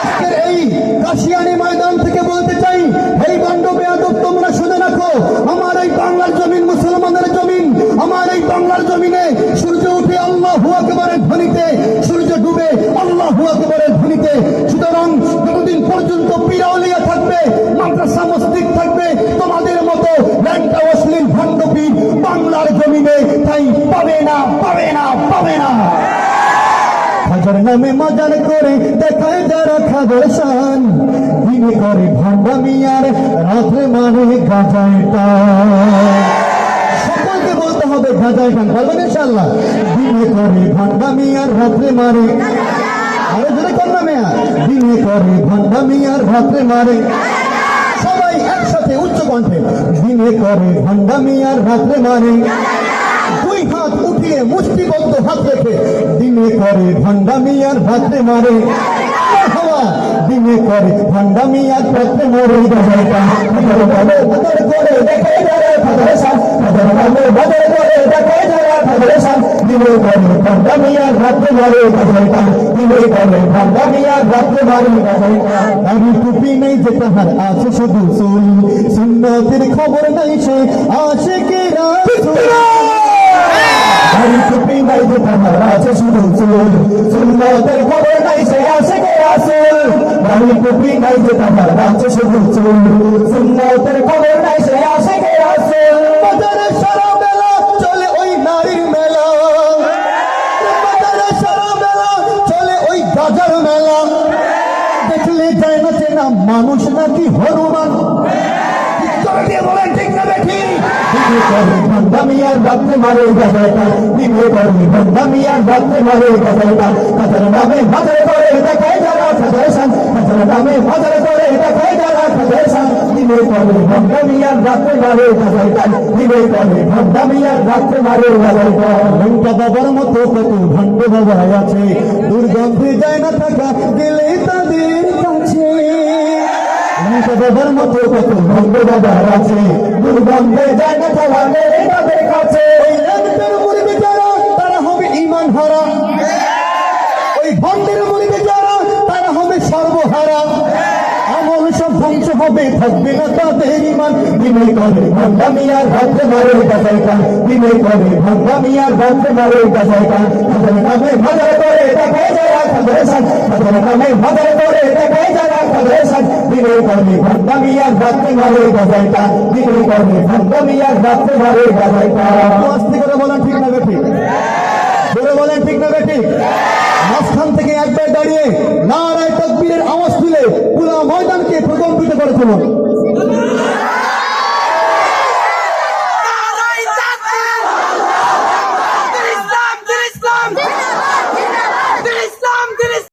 আজকের এই কাশিয়ানী ময়দান থেকে বলতে চাই, এই বান্ড বেয়াদব তোমরা শুনে রাখো, আমার এই বাংলার জমিন মুসলমানের জমিন। আমার এই বাংলার জমিনে সূর্য উঠে আল্লাহু আকবারের ধ্বনিতে, সূর্য ডুবে আল্লাহু আকবারের ধ্বনিতে। সুতরাং যতদিন পর্যন্ত পীর-আউলিয়া থাকবে, মাদ্রাসা মসজিদ থাকবে, তোমাদের মতো ল্যাংটা অশ্লীল ভণ্ড পীর বাংলার জমিনে তাই পাবে না, পাবে না, পাবে না। হাজার নামে মাজার করে দেখায় যারা খাবার শান, দিনে করে ভণ্ডামি আর রাত্রে মানে গাজায় টান। সকলকে বলতে হবে গাজায় টান, বলবেন ইনশাআল্লাহ। দিনে করে ভণ্ডামি আর রাত্রে মারে, আরো জোরে করবে মেয়া, দিনে করে ভণ্ডামি আর রাত্রে মারে। সবাই একসাথে উচ্চ কণ্ঠে, দিনে করে ভণ্ডামি আর রাত্রে মারে। দুই হাত উঠিয়ে মুষ্টিবদ্ধ হাত রেখে, দিনে করে ভণ্ডামি আর রাত্রে মারে। দিনে করে ভণ্ডামি আর রাত্রে মারে। বদর করে দেখে যারা ফেডারেশন, বদর করে দেখে যারা ফেডারেশন, দিনে করে ভণ্ডামি আর রাত্রে মারে। দিনে করে ভণ্ডামি আর রাত্রে মারে। আমি টুপি নেই যে তাহার আছে শুধু চুল, সুন্নতের খবর নাই সে আশিকেরা টুপি নাই যে তাহার আছে শুধু চুল, সুন্নতের খবর নাই সে আশিকে রাসূল। টুপি নাই যে তাহার আছে শুধু চুল, সুন্নতের খবর নাই সে আশিকে রাসূল। বাজারে সারা বেলা চলে ওই নারীর মেলা, বাজারে সারা বেলা চলে ওই গাজার মেলা। দেখলে যায় না চেনা মানুষ নাকি হনুমান, বলেন ঠিক না দেখি। ভণ্ডামি আর রাত্রে মারে গাজাটা, দিনে করে ভণ্ডামি আর রাত্রে মারে গাজাটা। কাজার নামে বাজার করে দেখায় যারা ফেডারেশন, কাজার নামে বাজার করে দেখায় যারা ফেডারেশন, দিনে করে ভণ্ডামি আর রাত্রে মারে গাজাটা। দিনে করে ভণ্ডামি আর রাত্রে মারে গাজাটা। ঘন্টা বাবার মতো কত ভণ্ড বাবা আছে, দুর্গন্ধে যায় না থাকা গেলে তাদের কাছে। বাবার মতো কত ভণ্ড বাবা আছে, দুর্গন্ধে যায় না থাকা গেলে তাদের কাছে। ওই ল্যাংটার মুরিদ যারা তারা হবে ঈমান হারা, ওই ভণ্ডের মুরিদ যারা তারা হবে সর্বহারা। আমল সব ধ্বংস হবে, থাকবে না তাদের ঈমান। দিনে করে ভণ্ডামি আর রাত্রে মারে গাজাইটা, দিনে করে ভণ্ডামি আর রাত্রে মারে গাজাইটা। তাদের নামে বাজার করে দেখায় যারা ফেডারেশন, তাদের নামে বাজার করে দেখায় যারা ফেডারেশন, দিনে করে ভণ্ডামি আর রাত্রে মারে গাজাইটা, দিনে করে ভণ্ডামি আর রাত্রে মারে গাজাইটা। আস্তে করে বলেন ঠিক না বেঠিক, বলে বলেন ঠিক না বেঠিক। মাঝখান থেকে একবার দাঁড়িয়ে নারায়ে তাকবীরের আওয়াজ তুলে পুরো ময়দানকে প্রকম্পিত করে তুলুন।